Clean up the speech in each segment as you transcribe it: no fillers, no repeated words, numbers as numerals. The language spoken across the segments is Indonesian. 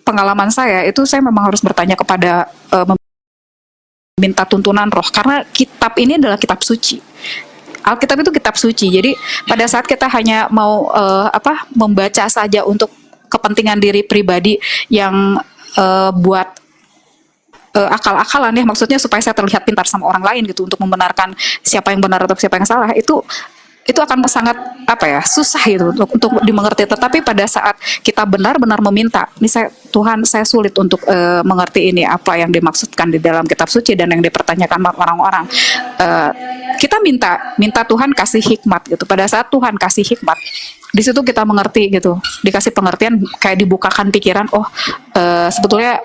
pengalaman saya itu saya memang harus bertanya kepada meminta tuntunan roh, karena kitab ini adalah kitab suci. Alkitab itu kitab suci. Jadi pada saat kita hanya mau membaca saja untuk kepentingan diri pribadi yang buat akal-akalan ya, maksudnya supaya saya terlihat pintar sama orang lain gitu, untuk membenarkan siapa yang benar atau siapa yang salah, itu akan sangat susah gitu untuk dimengerti. Tetapi pada saat kita benar-benar meminta, ini Tuhan, saya sulit untuk mengerti ini apa yang dimaksudkan di dalam kitab suci dan yang dipertanyakan orang-orang. Kita minta Tuhan kasih hikmat gitu. Pada saat Tuhan kasih hikmat, di situ kita mengerti gitu, dikasih pengertian, kayak dibukakan pikiran. Sebetulnya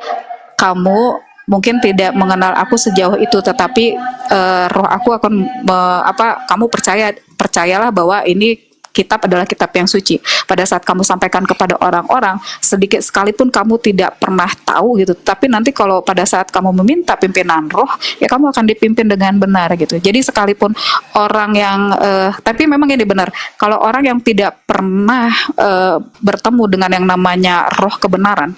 kamu mungkin tidak mengenal aku sejauh itu, tetapi roh aku akan kamu percayalah bahwa ini kitab adalah kitab yang suci. Pada saat kamu sampaikan kepada orang-orang, sedikit sekalipun kamu tidak pernah tahu gitu, tapi nanti kalau pada saat kamu meminta pimpinan roh, ya kamu akan dipimpin dengan benar gitu. Jadi sekalipun orang yang tapi memang ini benar, kalau orang yang tidak pernah bertemu dengan yang namanya roh kebenaran,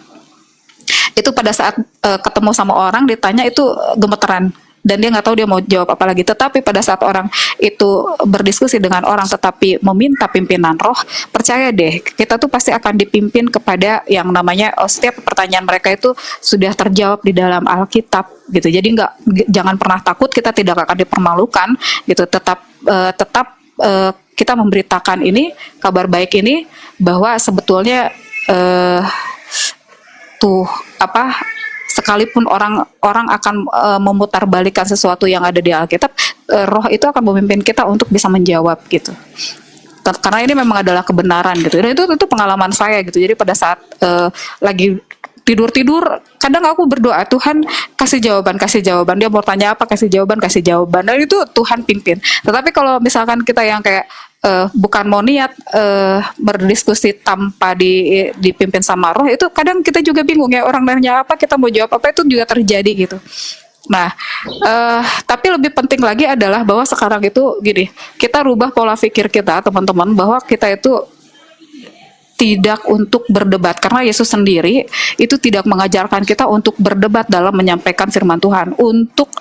itu pada saat ketemu sama orang ditanya itu gemeteran, dan dia nggak tahu dia mau jawab apa lagi. Tetapi pada saat orang itu berdiskusi dengan orang tetapi meminta pimpinan roh, percaya deh, kita tuh pasti akan dipimpin kepada yang namanya setiap pertanyaan mereka itu sudah terjawab di dalam Alkitab gitu. Jadi jangan pernah takut, kita tidak akan dipermalukan gitu. Tetap kita memberitakan ini, kabar baik ini, bahwa sebetulnya sekalipun orang akan memutarbalikkan sesuatu yang ada di Alkitab, roh itu akan memimpin kita untuk bisa menjawab gitu. Karena ini memang adalah kebenaran gitu. Dan itu pengalaman saya gitu. Jadi pada saat lagi tidur, kadang aku berdoa, Tuhan kasih jawaban. Dia mau tanya apa, kasih jawaban. Dan itu Tuhan pimpin. Tetapi kalau misalkan kita yang kayak bukan mau niat berdiskusi tanpa dipimpin sama roh, itu kadang kita juga bingung ya, orang nanya apa, kita mau jawab apa, itu juga terjadi gitu. Nah, tapi lebih penting lagi adalah bahwa sekarang itu gini, kita rubah pola pikir kita teman-teman, bahwa kita itu tidak untuk berdebat, karena Yesus sendiri itu tidak mengajarkan kita untuk berdebat dalam menyampaikan firman Tuhan. Untuk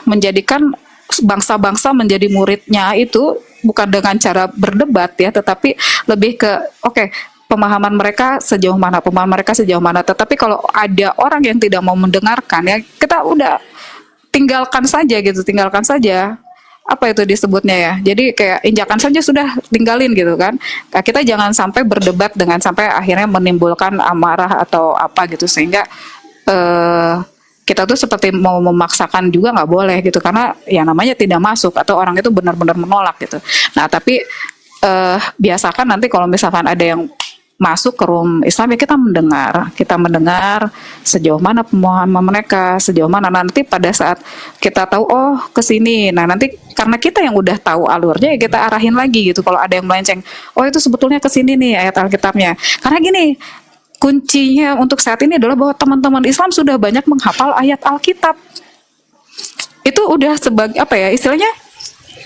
menjadikan bangsa-bangsa menjadi muridnya itu bukan dengan cara berdebat ya, tetapi lebih ke pemahaman mereka sejauh mana. Tetapi kalau ada orang yang tidak mau mendengarkan ya, kita udah tinggalkan saja. Apa itu disebutnya ya, jadi kayak injakan saja, sudah tinggalin gitu kan. Nah, kita jangan sampai berdebat dengan sampai akhirnya menimbulkan amarah atau apa gitu, sehingga kita tuh seperti mau memaksakan juga nggak boleh gitu, karena yang namanya tidak masuk atau orang itu benar-benar menolak gitu. Nah tapi biasakan nanti kalau misalkan ada yang masuk ke room Islam ya, kita mendengar sejauh mana pemahaman mereka, sejauh mana nanti pada saat kita tahu ke sini. Nah nanti karena kita yang udah tahu alurnya ya, kita arahin lagi gitu. Kalau ada yang melenceng, itu sebetulnya ke sini nih ayat Alkitabnya. Karena gini, kuncinya untuk saat ini adalah bahwa teman-teman Islam sudah banyak menghafal ayat Alkitab. Itu udah sebagai istilahnya,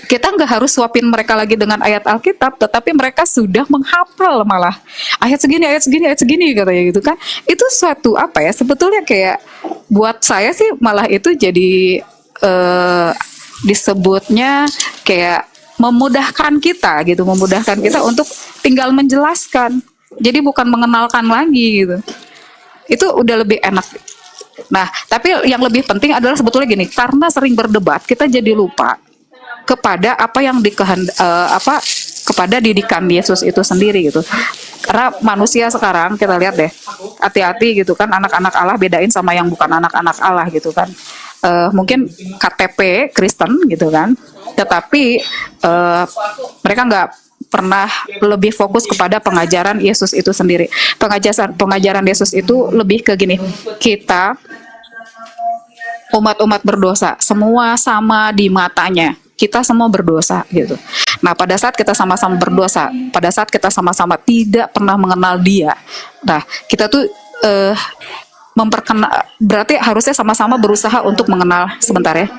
kita nggak harus suapin mereka lagi dengan ayat Alkitab, tetapi mereka sudah menghafal malah ayat segini katanya gitu kan. Itu suatu sebetulnya kayak buat saya sih malah itu jadi disebutnya kayak memudahkan kita untuk tinggal menjelaskan. Jadi bukan mengenalkan lagi gitu. Itu udah lebih enak. Nah, tapi yang lebih penting adalah sebetulnya gini, karena sering berdebat, kita jadi lupa kepada apa yang kepada didikan Yesus itu sendiri gitu. Karena manusia sekarang kita lihat deh, hati-hati gitu kan, anak-anak Allah bedain sama yang bukan anak-anak Allah gitu kan. Mungkin KTP Kristen gitu kan, tetapi mereka nggak pernah lebih fokus kepada pengajaran Yesus itu sendiri. Pengajaran Yesus itu lebih ke gini, kita umat-umat berdosa, semua sama di matanya. Kita semua berdosa gitu. Nah, pada saat kita sama-sama berdosa, pada saat kita sama-sama tidak pernah mengenal Dia, nah kita tuh berarti harusnya sama-sama berusaha untuk mengenal. Sebentar ya.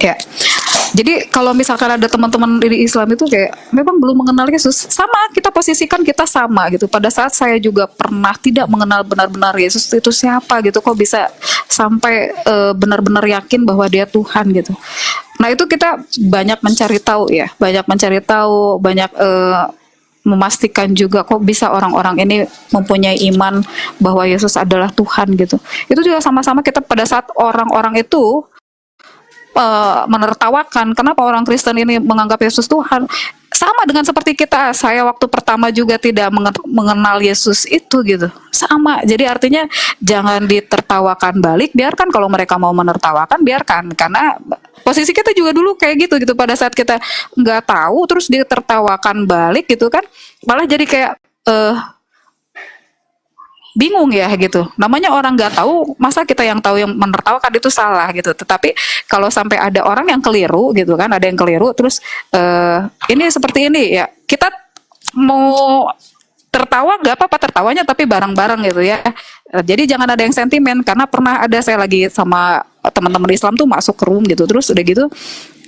Ya. Jadi kalau misalkan ada teman-teman di Islam itu kayak memang belum mengenal Yesus, sama kita posisikan kita sama gitu. Pada saat saya juga pernah tidak mengenal benar-benar Yesus itu siapa gitu, kok bisa sampai benar-benar yakin bahwa Dia Tuhan gitu. Nah itu kita banyak mencari tahu ya, banyak mencari tahu, banyak memastikan juga kok bisa orang-orang ini mempunyai iman bahwa Yesus adalah Tuhan gitu. Itu juga sama-sama kita pada saat orang-orang itu menertawakan kenapa orang Kristen ini menganggap Yesus Tuhan, sama dengan seperti kita. Saya waktu pertama juga tidak mengenal Yesus itu gitu, sama. Jadi artinya jangan ditertawakan balik, biarkan kalau mereka mau menertawakan, biarkan, karena posisi kita juga dulu kayak gitu gitu. Pada saat kita nggak tahu terus ditertawakan balik gitu kan, malah jadi kayak bingung ya gitu. Namanya orang nggak tahu, masa kita yang tahu yang menertawakan itu salah gitu. Tetapi kalau sampai ada orang yang keliru gitu kan, ada yang keliru terus ini seperti ini ya, kita mau tertawa nggak apa-apa, tertawanya tapi bareng-bareng gitu ya. Jadi jangan ada yang sentimen, karena pernah ada saya lagi sama teman-teman Islam tuh masuk ke room gitu, terus udah gitu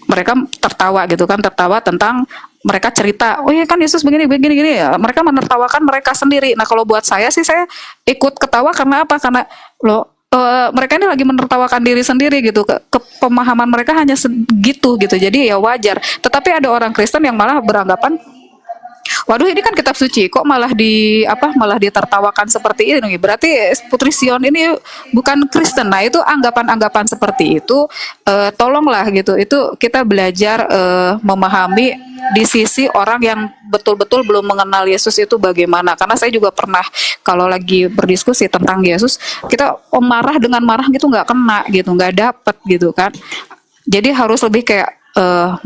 mereka tertawa gitu kan, tertawa tentang mereka cerita, oh iya kan Yesus begini begini gini ya. Mereka menertawakan mereka sendiri. Nah kalau buat saya sih, saya ikut ketawa karena apa? Karena mereka ini lagi menertawakan diri sendiri gitu. Pemahaman mereka hanya segitu gitu. Jadi ya wajar. Tetapi ada orang Kristen yang malah beranggapan, waduh ini kan kitab suci, kok malah malah ditertawakan seperti ini. Berarti Putri Sion ini bukan Kristen. Nah itu anggapan-anggapan seperti itu, tolonglah gitu. Itu kita belajar memahami di sisi orang yang betul-betul belum mengenal Yesus itu bagaimana. Karena saya juga pernah kalau lagi berdiskusi tentang Yesus, kita marah dengan marah gitu nggak kena gitu, nggak dapet gitu kan. Jadi harus lebih kayak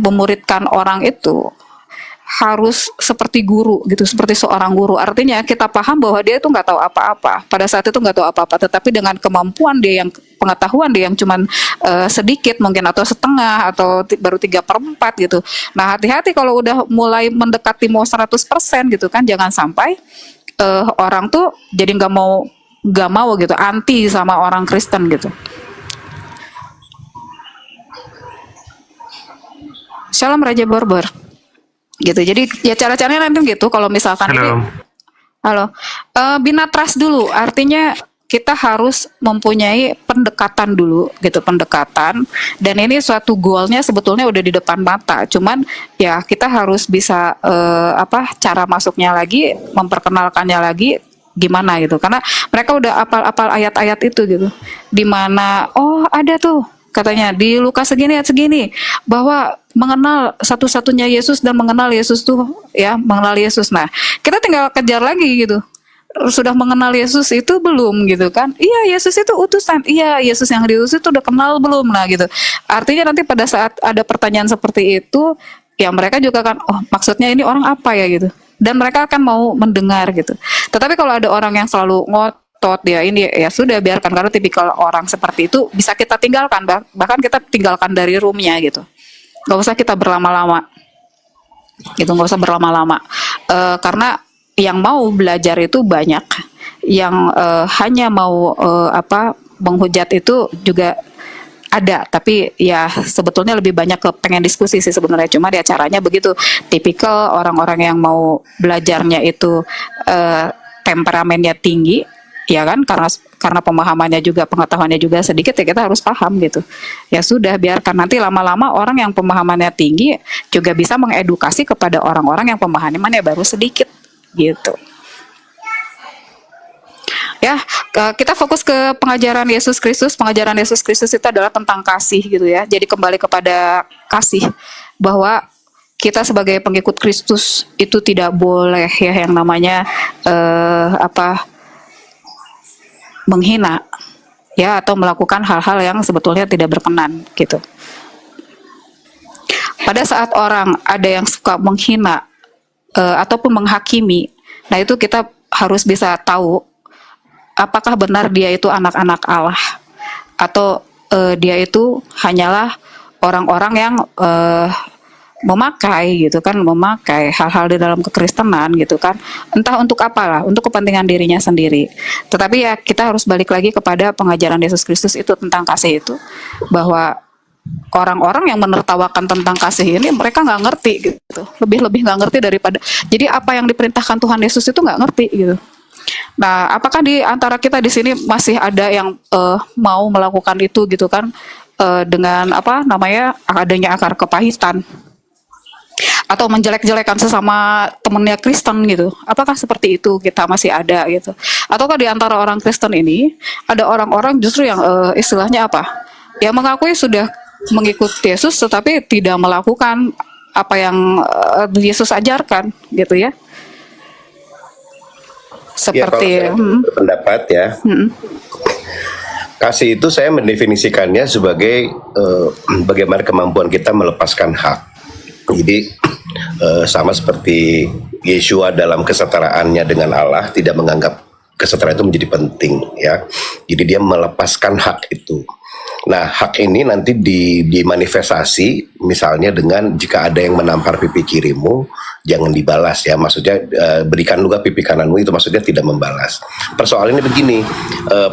memuridkan orang itu harus seperti guru gitu, seperti seorang guru. Artinya kita paham bahwa dia itu nggak tahu apa-apa, pada saat itu nggak tahu apa-apa, tetapi dengan kemampuan dia yang pengetahuan dia yang cuman sedikit mungkin, atau setengah, atau baru 3/4 gitu. Nah hati-hati kalau udah mulai mendekati mau 100% gitu kan, jangan sampai orang tuh jadi nggak mau gitu, anti sama orang Kristen gitu. Shalom Raja Borber gitu. Jadi ya cara-caranya nanti gitu. Kalau misalkan ini, Halo. halo, binatras dulu. Artinya kita harus mempunyai pendekatan dulu gitu, pendekatan. Dan ini suatu goalnya sebetulnya udah di depan mata. Cuman ya kita harus bisa cara masuknya lagi, memperkenalkannya lagi gimana gitu. Karena mereka udah apal-apal ayat-ayat itu gitu. Dimana oh ada tuh katanya di Lukas segini ayat segini, bahwa mengenal satu-satunya Yesus dan mengenal Yesus tuh ya, mengenal Yesus. Nah kita tinggal kejar lagi gitu, sudah mengenal Yesus itu belum gitu kan. Iya Yesus itu utusan, iya Yesus yang diutus itu udah kenal belum. Nah gitu, artinya nanti pada saat ada pertanyaan seperti itu ya, mereka juga kan, oh maksudnya ini orang apa ya gitu, dan mereka akan mau mendengar gitu. Tetapi kalau ada orang yang selalu ngotot dia ini, ya sudah biarkan, karena tipikal orang seperti itu bisa kita tinggalkan, bahkan kita tinggalkan dari roomnya gitu. Gak usah kita berlama-lama gitu, nggak usah berlama-lama. Karena yang mau belajar itu banyak, yang hanya mau menghujat itu juga ada, tapi ya sebetulnya lebih banyak ke pengen diskusi sih sebenarnya. Cuma dia caranya begitu, tipikal orang-orang yang mau belajarnya itu temperamennya tinggi, ya kan, karena pemahamannya juga, pengetahuannya juga sedikit, ya kita harus paham gitu. Ya sudah, biarkan, nanti lama-lama orang yang pemahamannya tinggi juga bisa mengedukasi kepada orang-orang yang pemahamannya baru sedikit gitu. Ya, kita fokus ke pengajaran Yesus Kristus. Pengajaran Yesus Kristus itu adalah tentang kasih gitu ya. Jadi kembali kepada kasih, bahwa kita sebagai pengikut Kristus itu tidak boleh ya yang namanya menghina ya, atau melakukan hal-hal yang sebetulnya tidak berkenan gitu. Pada saat orang ada yang suka menghina ataupun menghakimi, nah itu kita harus bisa tahu apakah benar dia itu anak-anak Allah, atau dia itu hanyalah orang-orang yang memakai gitu kan, memakai hal-hal di dalam kekristenan gitu kan, entah untuk apalah, untuk kepentingan dirinya sendiri. Tetapi ya kita harus balik lagi kepada pengajaran Yesus Kristus itu tentang kasih itu, bahwa orang-orang yang menertawakan tentang kasih ini mereka nggak ngerti gitu, lebih-lebih nggak ngerti daripada, jadi apa yang diperintahkan Tuhan Yesus itu nggak ngerti gitu. Nah, apakah di antara kita di sini masih ada yang mau melakukan itu gitu kan, dengan apa namanya, adanya akar kepahitan atau menjelek-jelekan sesama temennya Kristen gitu? Apakah seperti itu kita masih ada gitu? Ataukah di antara orang Kristen ini ada orang-orang justru yang istilahnya apa? Yang mengakui sudah mengikuti Yesus tetapi tidak melakukan apa yang Yesus ajarkan gitu ya? Ya, kalau Seperti saya berpendapat ya, kasih itu saya mendefinisikannya sebagai bagaimana kemampuan kita melepaskan hak. Jadi sama seperti Yeshua dalam kesetaraannya dengan Allah tidak menganggap kesetaraan itu menjadi penting ya. Jadi dia melepaskan hak itu. Nah, hak ini nanti dimanifestasi misalnya dengan jika ada yang menampar pipi kirimu, jangan dibalas ya. Maksudnya berikan juga pipi kananmu, itu maksudnya tidak membalas. Persoalannya begini,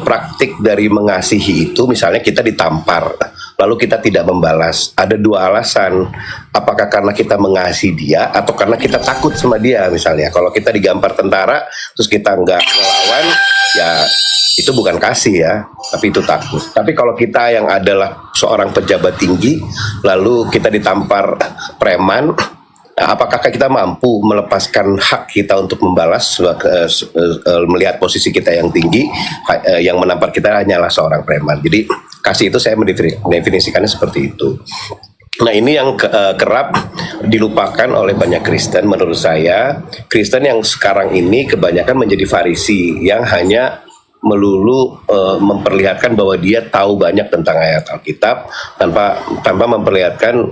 praktik dari mengasihi itu misalnya kita ditampar, lalu kita tidak membalas. Ada dua alasan, apakah karena kita mengasihi dia atau karena kita takut sama dia misalnya. Kalau kita digampar tentara, terus kita nggak melawan, ya itu bukan kasih ya, tapi itu takut. Tapi kalau kita yang adalah seorang pejabat tinggi, lalu kita ditampar preman, apakah kita mampu melepaskan hak kita untuk membalas melihat posisi kita yang tinggi, yang menampar kita hanyalah seorang preman. Jadi kasih itu saya mendefinisikannya seperti itu. Nah, ini yang kerap dilupakan oleh banyak Kristen menurut saya. Kristen yang sekarang ini kebanyakan menjadi Farisi yang hanya melulu memperlihatkan bahwa dia tahu banyak tentang ayat Alkitab tanpa memperlihatkan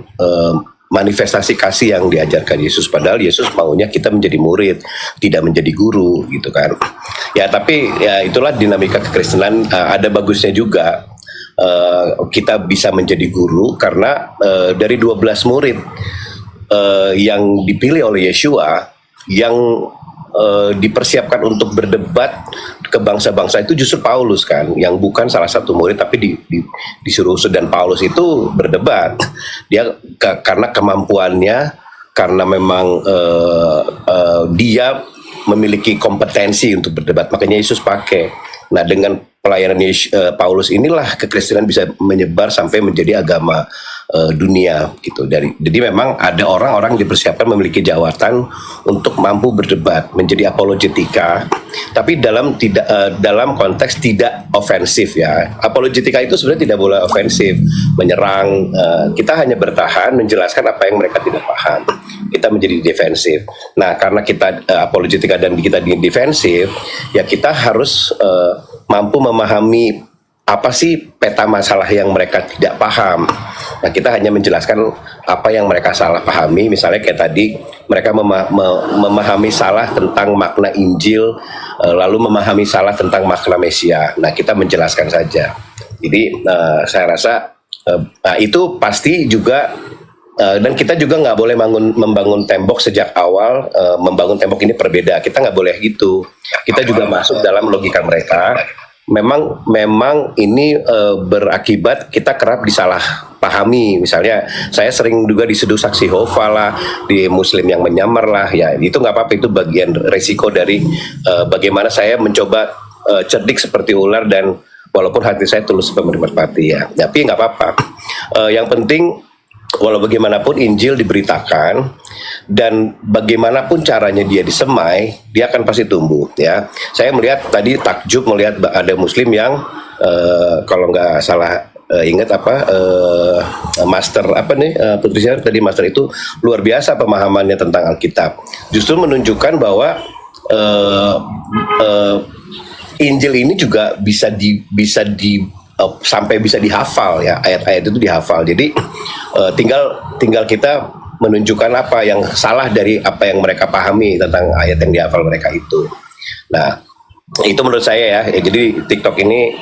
manifestasi kasih yang diajarkan Yesus. Padahal Yesus maunya kita menjadi murid, tidak menjadi guru gitu kan. Ya, tapi ya itulah dinamika kekristenan. Ada bagusnya juga kita bisa menjadi guru karena dari 12 murid yang dipilih oleh Yeshua yang dipersiapkan untuk berdebat ke bangsa-bangsa itu justru Paulus kan, yang bukan salah satu murid tapi disuruh. Dan Paulus itu berdebat dia karena kemampuannya, karena memang dia memiliki kompetensi untuk berdebat, makanya Yesus pakai. Nah, dengan pelayanan Paulus inilah kekristenan bisa menyebar sampai menjadi agama dunia gitu. Jadi memang ada orang-orang dipersiapkan memiliki jawatan untuk mampu berdebat, menjadi apologetika, tapi dalam konteks tidak ofensif ya. Apologetika itu sebenarnya tidak boleh ofensif, menyerang. Kita hanya bertahan, menjelaskan apa yang mereka tidak paham. Kita menjadi defensif. Nah, karena kita apologetika dan kita di defensif, ya kita harus mampu memahami apa sih peta masalah yang mereka tidak paham. Nah, kita hanya menjelaskan apa yang mereka salah pahami. Misalnya kayak tadi, mereka memahami salah tentang makna Injil, lalu memahami salah tentang makna Mesia. Nah, kita menjelaskan saja. Jadi saya rasa itu pasti juga, dan kita juga nggak boleh membangun tembok sejak awal. Membangun tembok ini berbeda. Kita nggak boleh gitu. Kita juga masuk dalam logika mereka. Memang ini berakibat kita kerap disalah pahami. Misalnya saya sering juga diseduh saksi Yehova lah, di Muslim yang menyamar lah, ya itu nggak apa-apa, itu bagian resiko dari bagaimana saya mencoba cerdik seperti ular, dan walaupun hati saya tulus berempati ya, tapi nggak apa-apa. Yang penting walau bagaimanapun Injil diberitakan, dan bagaimanapun caranya dia disemai, dia akan pasti tumbuh ya. Saya melihat tadi takjub melihat ada Muslim yang kalau nggak salah ingat master Putri Syar tadi, master itu luar biasa pemahamannya tentang Alkitab. Justru menunjukkan bahwa Injil ini juga sampai bisa dihafal ya, ayat-ayat itu dihafal. Jadi tinggal kita menunjukkan apa yang salah dari apa yang mereka pahami tentang ayat yang dihafal mereka itu. Nah, Itu menurut saya ya. Jadi TikTok ini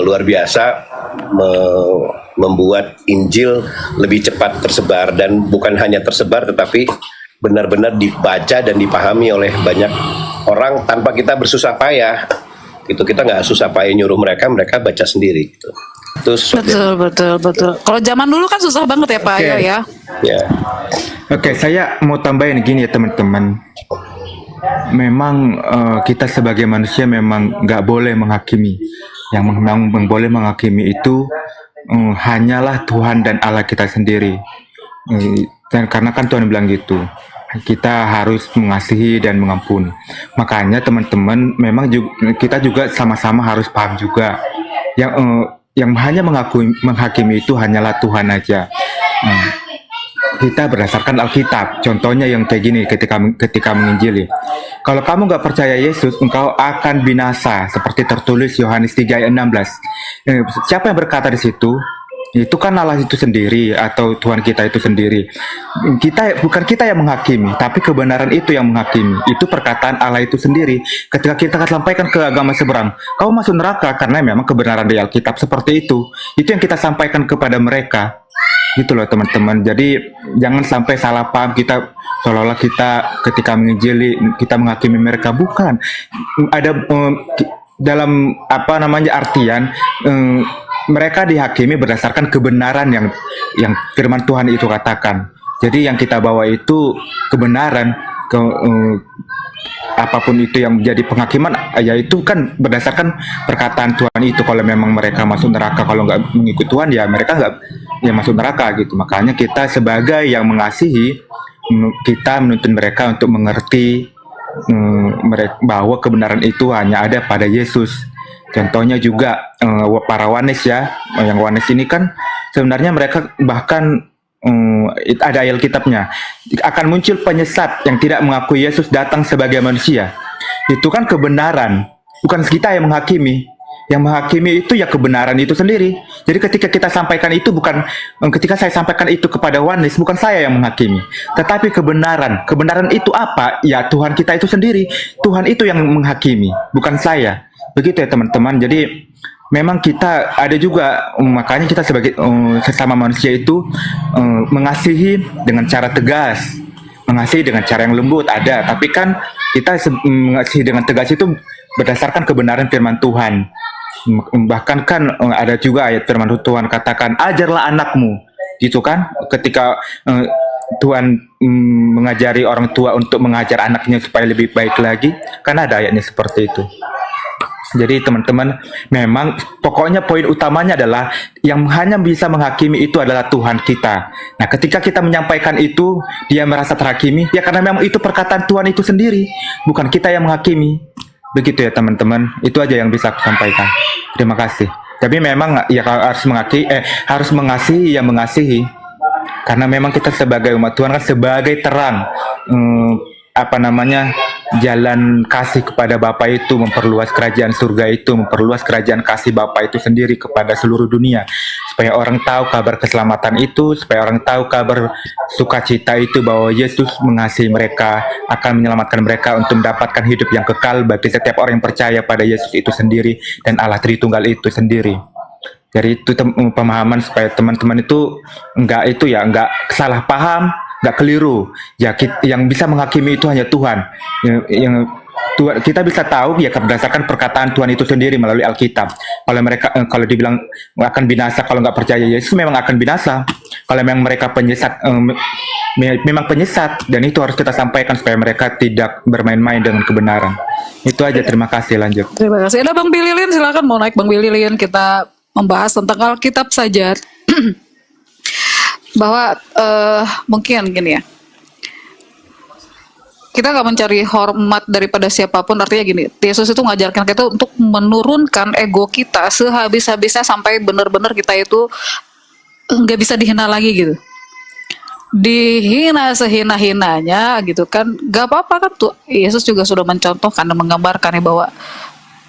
luar biasa membuat Injil lebih cepat tersebar, dan bukan hanya tersebar tetapi benar-benar dibaca dan dipahami oleh banyak orang tanpa kita bersusah payah. Gitu, kita nggak susah payah nyuruh mereka, mereka baca sendiri. Gitu. Itu sesuatu. Betul. Kalau zaman dulu kan susah banget ya Pak Ayo ya. Ya. Oke, saya mau tambahin gini ya teman-teman. Memang kita sebagai manusia memang nggak boleh menghakimi. Yang memang boleh menghakimi itu hanyalah Tuhan dan Allah kita sendiri. Dan karena kan Tuhan bilang gitu, kita harus mengasihi dan mengampuni. Makanya teman-teman, memang kita juga sama-sama harus paham juga. Yang hanya menghakimi itu hanyalah Tuhan aja. Kita berdasarkan Alkitab. Contohnya yang kayak gini ketika menginjili. Kalau kamu nggak percaya Yesus, engkau akan binasa. Seperti tertulis Yohanes 3 ayat 16. Siapa yang berkata di situ? Itu kan Allah itu sendiri, atau Tuhan kita itu sendiri. Bukan kita yang menghakimi, tapi kebenaran itu yang menghakimi. Itu perkataan Allah itu sendiri. Ketika kita akan sampaikan ke agama seberang, kau masuk neraka karena memang kebenaran di Alkitab seperti itu. Itu yang kita sampaikan kepada mereka. Gitu loh teman-teman. Jadi jangan sampai salah paham kita seolah-olah kita ketika menginjili kita menghakimi mereka. Bukan. Ada dalam artian mereka dihakimi berdasarkan kebenaran yang firman Tuhan itu katakan. Jadi yang kita bawa itu kebenaran, apapun itu yang menjadi penghakiman, yaitu kan berdasarkan perkataan Tuhan itu. Kalau memang mereka masuk neraka, kalau nggak mengikut Tuhan ya mereka nggak ya masuk neraka gitu. Makanya kita sebagai yang mengasihi, kita menuntun mereka untuk mengerti bahwa kebenaran itu hanya ada pada Yesus. Contohnya juga para wanes ya, yang wanes ini kan sebenarnya mereka bahkan ada ayat kitabnya, akan muncul penyesat yang tidak mengakui Yesus datang sebagai manusia. Itu kan kebenaran, bukan kita yang menghakimi. Yang menghakimi itu ya kebenaran itu sendiri. Jadi ketika kita sampaikan itu ketika saya sampaikan itu kepada wanis, bukan saya yang menghakimi, tetapi kebenaran. Kebenaran itu apa? Ya Tuhan kita itu sendiri. Tuhan itu yang menghakimi, bukan saya. Begitu ya teman-teman. Jadi memang kita ada juga, makanya kita sebagai sesama manusia itu mengasihi dengan cara tegas, mengasihi dengan cara yang lembut ada, tapi kan kita mengasihi dengan tegas itu berdasarkan kebenaran firman Tuhan. Bahkan kan ada juga ayat firman Tuhan katakan, ajarlah anakmu, gitu kan, ketika Tuhan mengajari orang tua untuk mengajar anaknya supaya lebih baik lagi, kan ada ayatnya seperti itu. Jadi teman-teman, memang pokoknya poin utamanya adalah yang hanya bisa menghakimi itu adalah Tuhan kita. Nah, ketika kita menyampaikan itu, dia merasa terhakimi, ya karena memang itu perkataan Tuhan itu sendiri, bukan kita yang menghakimi. Begitu ya teman-teman, itu aja yang bisa aku sampaikan. Terima kasih. Tapi memang ya harus mengasihi ya mengasihi. Karena memang kita sebagai umat Tuhan kan sebagai terang, jalan kasih kepada Bapa itu, memperluas kerajaan surga itu, memperluas kerajaan kasih Bapa itu sendiri kepada seluruh dunia, supaya orang tahu kabar keselamatan itu, supaya orang tahu kabar sukacita itu, bahwa Yesus mengasihi mereka, akan menyelamatkan mereka untuk mendapatkan hidup yang kekal bagi setiap orang yang percaya pada Yesus itu sendiri dan Allah Tritunggal itu sendiri. Jadi itu pemahaman supaya teman-teman itu enggak salah paham, nggak keliru. Ya, yang bisa menghakimi itu hanya Tuhan. Kita bisa tahu ya berdasarkan perkataan Tuhan itu sendiri melalui Alkitab. Kalau dibilang akan binasa kalau nggak percaya Yesus, memang akan binasa. Kalau memang mereka penyesat, memang penyesat, dan itu harus kita sampaikan supaya mereka tidak bermain-main dengan kebenaran. Itu aja. Terima kasih. Lanjut. Terima kasih. Ada Bang Billy Lin, silakan mau naik Bang Billy Lin, kita membahas tentang Alkitab saja. Bahwa mungkin gini ya, kita nggak mencari hormat daripada siapapun. Artinya gini, Yesus itu mengajarkan kita untuk menurunkan ego kita sehabis-habisnya sampai benar-benar kita itu nggak bisa dihina lagi gitu, dihina sehina-hinanya gitu kan. Gak apa-apa kan tuh, Yesus juga sudah mencontohkan dan menggambarkan ya bahwa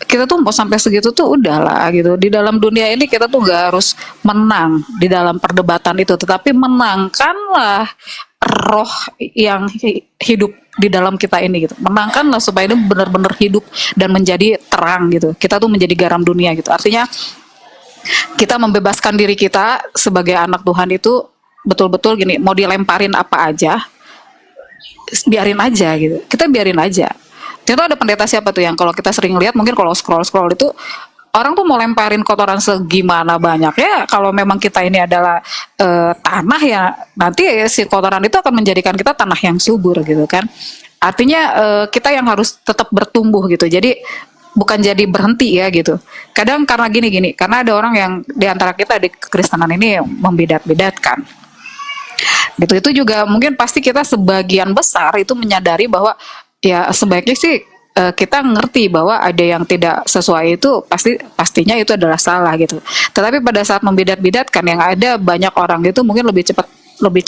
kita tuh mau sampai segitu tuh udahlah gitu. Di dalam dunia ini kita tuh nggak harus menang di dalam perdebatan itu, tetapi menangkanlah roh yang hidup di dalam kita ini gitu. Menangkanlah supaya ini benar-benar hidup dan menjadi terang gitu. Kita tuh menjadi garam dunia gitu. Artinya kita membebaskan diri kita sebagai anak Tuhan itu betul-betul gini, mau dilemparin apa aja, biarin aja gitu. Kita biarin aja. Contoh ada pendeta siapa tuh yang kalau kita sering lihat, mungkin kalau scroll itu orang tuh mau lemparin kotoran segimana banyaknya. Kalau memang kita ini adalah tanah ya, nanti si kotoran itu akan menjadikan kita tanah yang subur gitu kan. Artinya kita yang harus tetap bertumbuh gitu. Jadi bukan jadi berhenti ya gitu. Kadang karena gini, karena ada orang yang di antara kita di kekristenan ini membedat-bedatkan. Gitu, itu juga mungkin pasti kita sebagian besar itu menyadari bahwa ya sebaiknya sih kita ngerti bahwa ada yang tidak sesuai itu pastinya itu adalah salah gitu. Tetapi pada saat membedat-bedatkan yang ada banyak orang itu mungkin lebih cepat lebih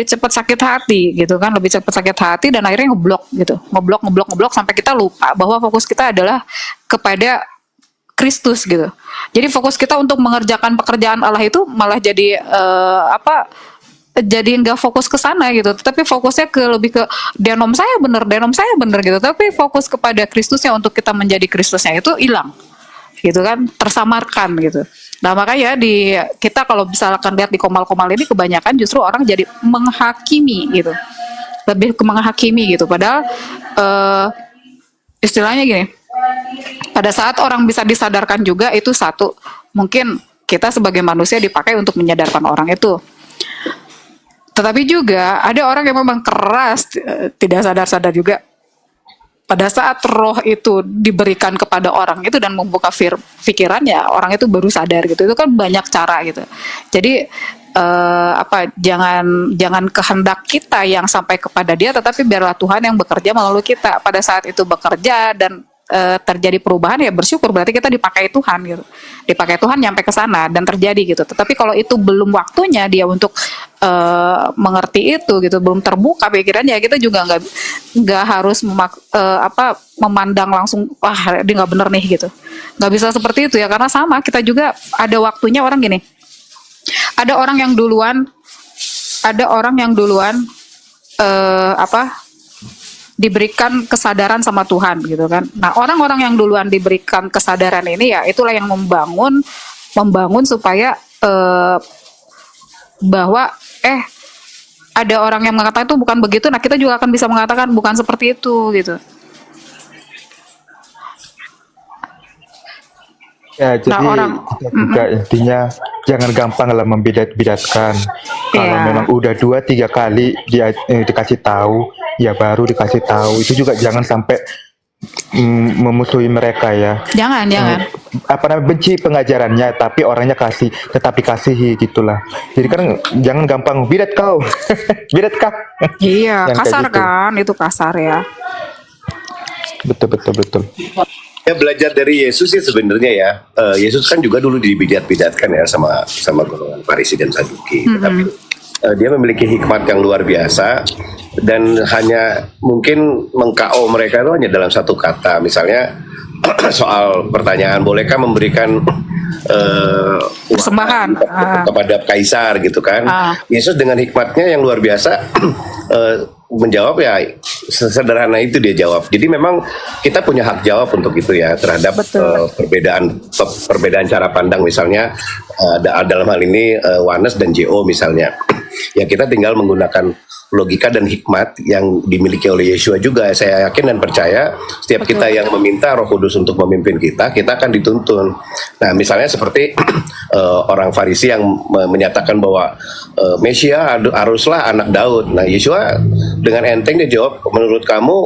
cepat sakit hati gitu kan, lebih cepat sakit hati dan akhirnya ngeblok sampai kita lupa bahwa fokus kita adalah kepada Kristus gitu. Jadi fokus kita untuk mengerjakan pekerjaan Allah itu malah jadi jadi nggak fokus ke sana gitu, tapi fokusnya lebih ke denom saya bener gitu, tapi fokus kepada Kristusnya untuk kita menjadi Kristusnya itu hilang gitu kan, tersamarkan gitu. Nah makanya kita kalau misalkan lihat di komal-komal ini kebanyakan justru orang jadi menghakimi gitu, lebih ke menghakimi gitu, padahal istilahnya gini, pada saat orang bisa disadarkan juga itu satu, mungkin kita sebagai manusia dipakai untuk menyadarkan orang itu. Tetapi juga ada orang yang memang keras, tidak sadar-sadar juga. Pada saat roh itu diberikan kepada orang itu dan membuka pikirannya, orang itu baru sadar gitu. Itu kan banyak cara gitu. Jadi jangan kehendak kita yang sampai kepada dia, tetapi biarlah Tuhan yang bekerja melalui kita. Pada saat itu bekerja dan terjadi perubahan ya bersyukur, berarti kita dipakai Tuhan gitu. Dipakai Tuhan nyampe ke sana dan terjadi gitu. Tetapi kalau itu belum waktunya dia untuk mengerti itu gitu, belum terbuka pikirannya, kita juga nggak harus memandang langsung wah dia nggak bener nih gitu. Nggak bisa seperti itu ya, karena sama kita juga ada waktunya. Orang gini, ada orang yang duluan diberikan kesadaran sama Tuhan gitu kan. Nah orang-orang yang duluan diberikan kesadaran ini ya itulah yang membangun supaya bahwa ada orang yang mengatakan itu bukan begitu. Nah kita juga akan bisa mengatakan bukan seperti itu gitu. Ya, jadi orang kita juga intinya jangan gampang lah membedat-bedatkan. Kalau memang udah 2-3 kali dia dikasih tahu, ya baru dikasih tahu. Itu juga jangan sampai memusuhi mereka ya. Jangan. Benci pengajarannya, tapi orangnya tetapi kasihi gitulah. Jadi kan jangan gampang bidat kau, bidat kah? Iya, kasar gitu. kan, itu kasar ya. Betul. Ya belajar dari Yesus ya sebenarnya ya. Yesus kan juga dulu dibidat-bidatkan ya sama golongan Farisi dan Saduki. Tapi dia memiliki hikmat yang luar biasa dan hanya mungkin meng-KO mereka itu hanya dalam satu kata. Misalnya soal pertanyaan bolehkah memberikan Persembahan kepada kaisar gitu kan. Yesus dengan hikmatnya yang luar biasa menjawab ya sederhana itu dia jawab. Jadi memang kita punya hak jawab untuk itu ya terhadap perbedaan cara pandang misalnya dalam hal ini Wanes dan JO misalnya. Ya kita tinggal menggunakan logika dan hikmat yang dimiliki oleh Yeshua juga. Saya yakin dan percaya setiap kita yang meminta Roh Kudus untuk memimpin kita akan dituntun. Nah misalnya seperti orang Farisi yang menyatakan bahwa Mesia haruslah anak Daud. Nah Yeshua dengan enteng dia jawab, menurut kamu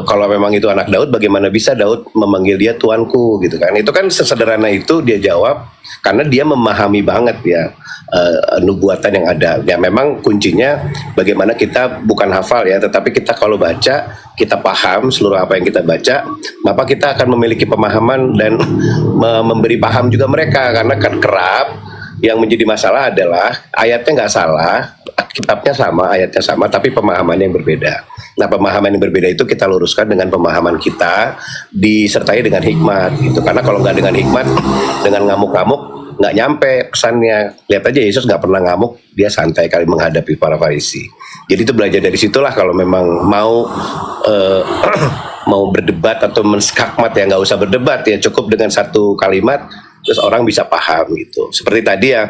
kalau memang itu anak Daud, bagaimana bisa Daud memanggil dia tuanku gitu kan? Itu kan sesederhana itu dia jawab karena dia memahami banget ya nubuatan yang ada. Ya memang kuncinya bagaimana kita bukan hafal ya, tetapi kita kalau baca kita paham seluruh apa yang kita baca, maka kita akan memiliki pemahaman dan memberi paham juga mereka. Karena kan kerap yang menjadi masalah adalah ayatnya nggak salah, kitabnya sama, ayatnya sama, tapi pemahaman yang berbeda. Nah pemahaman yang berbeda itu kita luruskan dengan pemahaman kita disertai dengan hikmat gitu. Karena kalau nggak dengan hikmat, dengan ngamuk-ngamuk nggak nyampe pesannya. Lihat aja Yesus nggak pernah ngamuk, dia santai kali menghadapi para Farisi. Jadi itu belajar dari situlah kalau memang mau mau berdebat atau menskakmat ya nggak usah berdebat ya, cukup dengan satu kalimat terus orang bisa paham gitu. Seperti tadi ya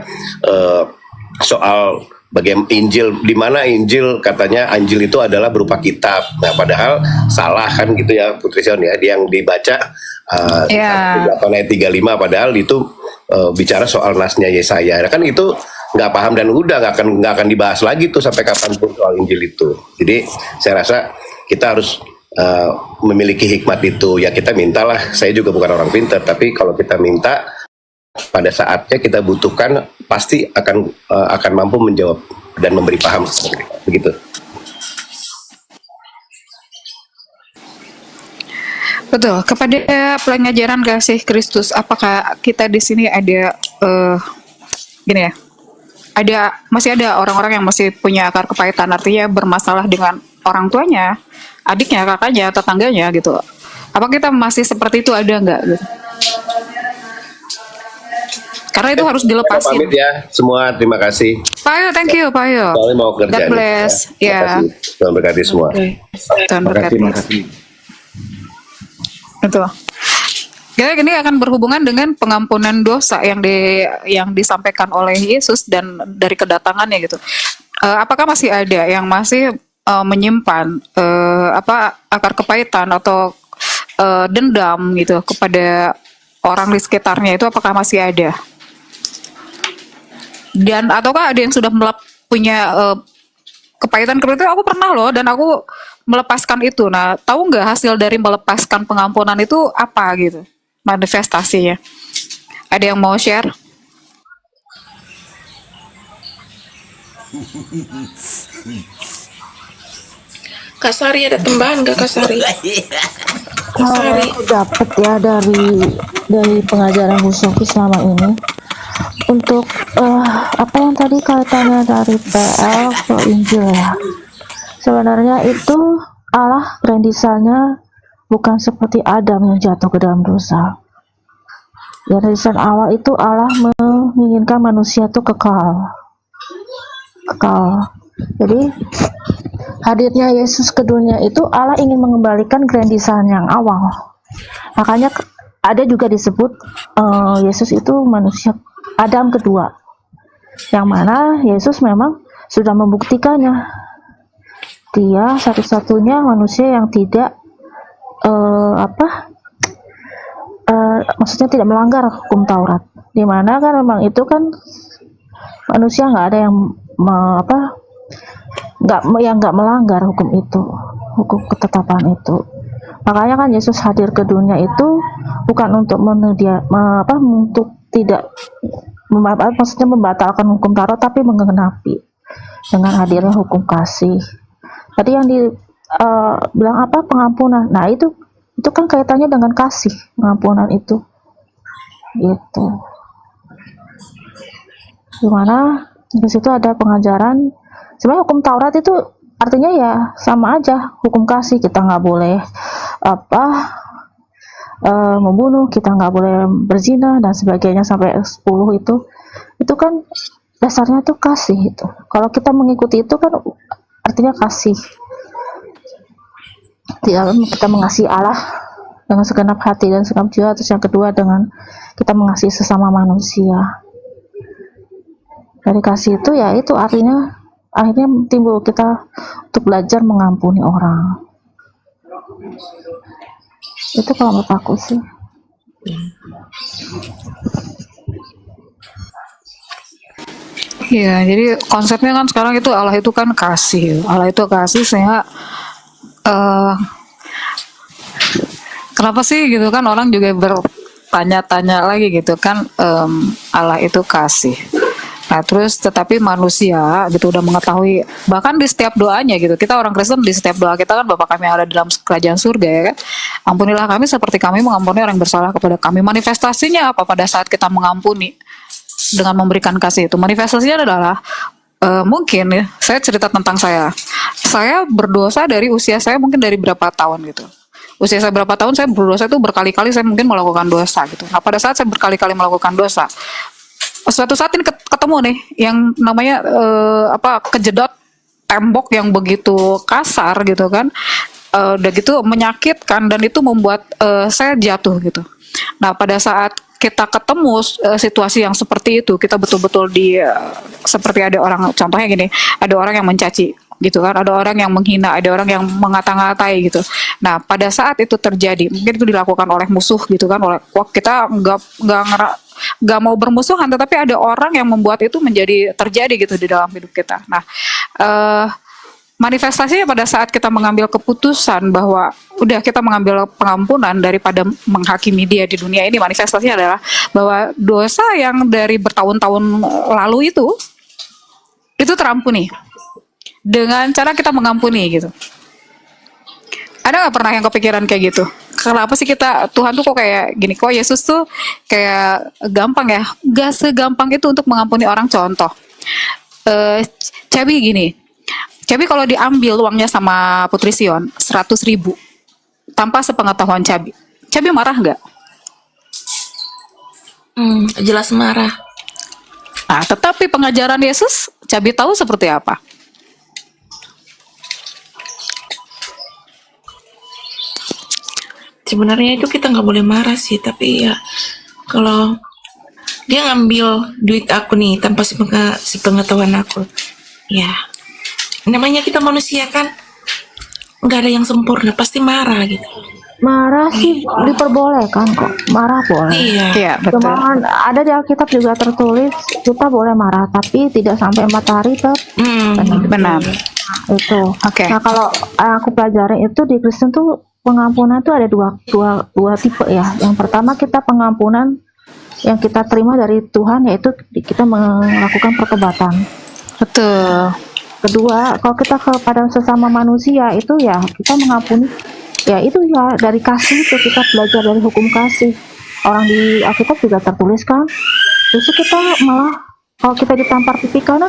soal bagaimana Injil, di mana Injil katanya Injil itu adalah berupa kitab. Nah, padahal salah kan gitu ya Putri Sion ya, yang dibaca Ya, 8 ayat 35 padahal itu bicara soal nasnya Yesaya. Nah, kan itu nggak paham dan udah nggak akan dibahas lagi tuh sampai kapanpun soal Injil itu. Jadi saya rasa kita harus memiliki hikmat itu. Ya kita mintalah. Saya juga bukan orang pintar, tapi kalau kita minta pada saatnya kita butuhkan pasti akan mampu menjawab dan memberi paham begitu. betul. Kepada pengajaran kasih Kristus, apakah kita di sini ada gini ya? Masih ada orang-orang yang masih punya akar kepahitan, artinya bermasalah dengan orang tuanya, adiknya, kakaknya, tetangganya gitu. Apa kita masih seperti itu, ada nggak gitu? Karena itu harus Saya mau dilepasin. pamit ya semua, terima kasih. Pak Yo, thank you, Pak Yo. Soalnya mau kerja God nih, bless. Terima Ya. kasih. Tuhan berkati semua. Tuhan Makasih, berkati. makasih. Betul. Jadi ini akan berhubungan dengan pengampunan dosa yang disampaikan oleh Yesus dan dari kedatangannya gitu. Apakah masih ada yang masih menyimpan akar kepahitan atau dendam gitu kepada orang di sekitarnya, itu apakah masih ada? Dan ataukah ada yang sudah punya kepahitan seperti itu? Aku pernah loh, dan aku melepaskan itu. Nah, tahu nggak hasil dari melepaskan pengampunan itu apa gitu? Manifestasinya. Ada yang mau share? Kak Sari ada tambahan nggak Kak Sari? Kak Kalau Sari. aku dapat ya dari pengajaran Bu Sofi selama ini, untuk apa yang tadi kaitannya dari PL ke Injil ya, sebenarnya itu Allah grandisannya bukan seperti Adam yang jatuh ke dalam dosa. Grandisan awal itu Allah menginginkan manusia itu kekal. Jadi hadirnya Yesus ke dunia itu Allah ingin mengembalikan grandisan yang awal. Makanya ada juga disebut Yesus itu manusia Adam kedua, yang mana Yesus memang sudah membuktikannya. Dia satu-satunya manusia yang tidak maksudnya tidak melanggar hukum Taurat. Dimana kan memang itu kan manusia nggak ada yang nggak melanggar hukum itu, hukum ketetapan itu. Makanya kan Yesus hadir ke dunia itu bukan untuk untuk tidak maksudnya membatalkan hukum Taurat, tapi menggenapi dengan hadirnya hukum kasih. Tadi yang bilang apa, pengampunan. Nah itu kan kaitannya dengan kasih, pengampunan itu gitu. Gimana di situ ada pengajaran. Sebenarnya hukum Taurat itu artinya ya sama aja, hukum kasih. Kita nggak boleh membunuh, kita nggak boleh berzina dan sebagainya sampai 10 itu kan dasarnya tuh kasih itu. Kalau kita mengikuti itu kan artinya kasih. Kita mengasihi Allah dengan segenap hati dan segenap jiwa. Terus yang kedua dengan kita mengasihi sesama manusia. Dari kasih itu ya itu artinya akhirnya timbul kita untuk belajar mengampuni orang. Itu kalau menurut aku sih. Iya, jadi konsepnya kan sekarang itu Allah itu kan kasih. Allah itu kasih, sehingga kenapa sih gitu kan orang juga bertanya-tanya lagi gitu kan, Allah itu kasih. Nah terus tetapi manusia gitu udah mengetahui, bahkan di setiap doanya gitu, kita orang Kristen di setiap doa kita kan, Bapa kami yang ada dalam kerajaan surga ya kan, ampunilah kami seperti kami mengampuni orang yang bersalah kepada kami. Manifestasinya apa pada saat kita mengampuni dengan memberikan kasih itu? Manifestasinya adalah mungkin ya, saya cerita tentang saya berdosa dari usia saya mungkin dari berapa tahun gitu. Usia saya berapa tahun saya berdosa itu berkali-kali, saya mungkin melakukan dosa gitu. Nah pada saat saya berkali-kali melakukan dosa, suatu saat ini ketemu nih yang namanya kejedot tembok yang begitu kasar gitu kan, udah gitu menyakitkan dan itu membuat saya jatuh gitu. Nah pada saat kita ketemu situasi yang seperti itu, kita betul-betul seperti ada orang, contohnya gini, ada orang yang mencaci gitu kan, ada orang yang menghina, ada orang yang mengata-ngatai gitu. Nah pada saat itu terjadi, mungkin itu dilakukan oleh musuh gitu kan, kita nggak mau bermusuhan, tetapi ada orang yang membuat itu menjadi terjadi gitu di dalam hidup kita. Nah manifestasinya pada saat kita mengambil keputusan bahwa udah kita mengambil pengampunan daripada menghakimi dia di dunia ini, manifestasinya adalah bahwa dosa yang dari bertahun-tahun lalu itu terampuni dengan cara kita mengampuni gitu. Ada nggak pernah yang kepikiran kayak gitu? Kenapa sih Tuhan tuh kok kayak gini? Kok Yesus tuh kayak gampang ya? Gak segampang itu untuk mengampuni orang. Contoh, Cabi gini. Cabi kalau diambil uangnya sama Putri Sion 100.000 tanpa sepengetahuan Cabi marah nggak? Jelas marah. Nah, tetapi pengajaran Yesus, Cabi tahu seperti apa? Sebenarnya itu kita nggak boleh marah sih, tapi ya kalau dia ngambil duit aku nih tanpa sepengetahuan aku, ya namanya kita manusia kan, nggak ada yang sempurna, pasti marah gitu. Marah sih diperbolehkan kok, marah boleh. Iya, betul. Cuman ada di Alkitab juga tertulis kita boleh marah tapi tidak sampai 4 hari Benar. itu. Oke. Nah kalau aku pelajari itu di Kristen tuh pengampunan itu ada dua tipe ya. Yang pertama kita pengampunan yang kita terima dari Tuhan, yaitu kita melakukan pertobatan. Betul. Kedua, kalau kita kepada sesama manusia itu ya kita mengampuni, ya itu ya dari kasih, itu kita belajar dari hukum kasih. Orang di Alkitab juga tertulis kan. Justru kita malah kalau kita ditampar pipi kanan,